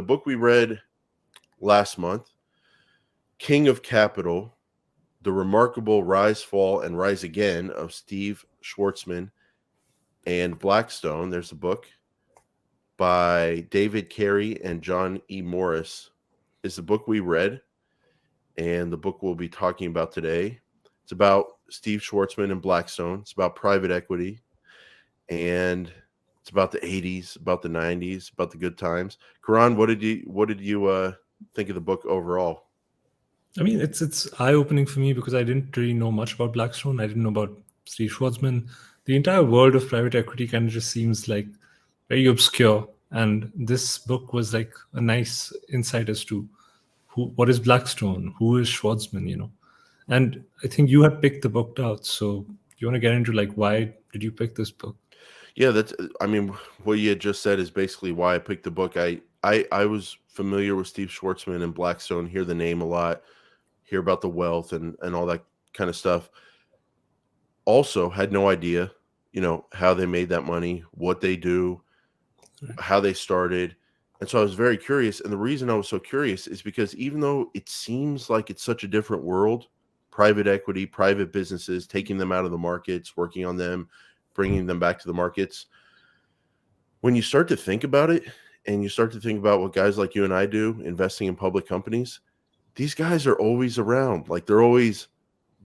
book we read last month, King of Capital, The Remarkable Rise, Fall, and Rise Again of Steve Schwartzman and Blackstone. There's a book by David Carey and John E. Morris, is the book we read, and the book we'll be talking about today. It's about Steve Schwartzman and Blackstone. It's about private equity, and it's about the 80s, about the 90s, about the good times. Karan, what did you think of the book overall? I mean, it's eye-opening for me because I didn't really know much about Blackstone. I didn't know about Steve Schwartzman. The entire world of private equity kind of just seems like very obscure. And this book was like a nice insight as to what is Blackstone, who is Schwartzman. And I think you had picked the book out. So you want to get into like, why did you pick this book? Yeah, what you had just said is basically why I picked the book. I was familiar with Steve Schwartzman and Blackstone, hear the name a lot, hear about the wealth and all that kind of stuff. Also had no idea, how they made that money, what they do, how they started. And so I was very curious. And the reason I was so curious is because even though it seems like it's such a different world, private equity, private businesses, taking them out of the markets, working on them, bringing them back to the markets, when you start to think about it and you start to think about what guys like you and I do, investing in public companies, these guys are always around. Like, they're always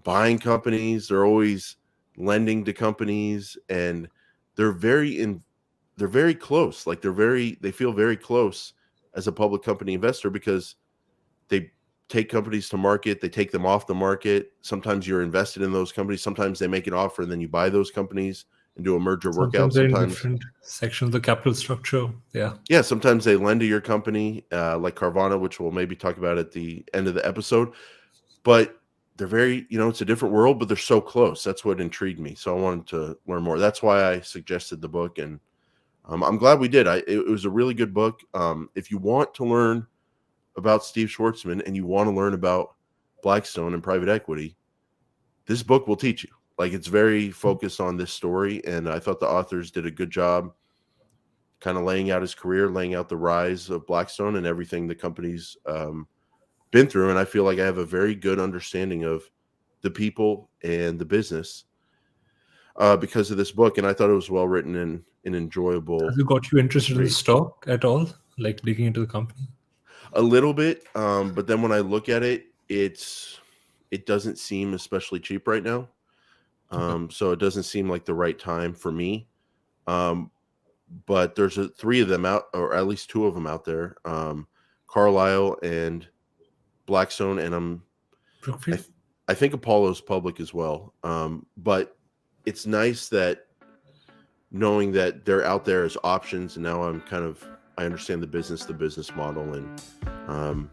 buying companies, they're always lending to companies, and they're very close. Like, they feel very close as a public company investor because they take companies to market, they take them off the market. Sometimes you're invested in those companies. Sometimes they make an offer and then you buy those companies and do a merger workout. Sometimes they're in different sections of the capital structure. Yeah. Sometimes they lend to your company, like Carvana, which we'll maybe talk about at the end of the episode. But they're very, it's a different world, but they're so close. That's what intrigued me. So I wanted to learn more. That's why I suggested the book, and I'm glad we did. It was a really good book. If you want to learn about Steve Schwartzman and you want to learn about Blackstone and private equity, this book will teach you. Like, it's very focused on this story, and I thought the authors did a good job kind of laying out his career, laying out the rise of Blackstone and everything the company's been through. And I feel like I have a very good understanding of the people and the business because of this book. And I thought it was well written and enjoyable. Has it got you interested in the stock at all? Like digging into the company? A little bit. But then when I look at it, it doesn't seem especially cheap right now. So it doesn't seem like the right time for me. But there's three of them out, or at least two of them out there. Carlyle and Blackstone, and I think Apollo's public as well. But it's nice that knowing that they're out there as options, and now I understand the business model, and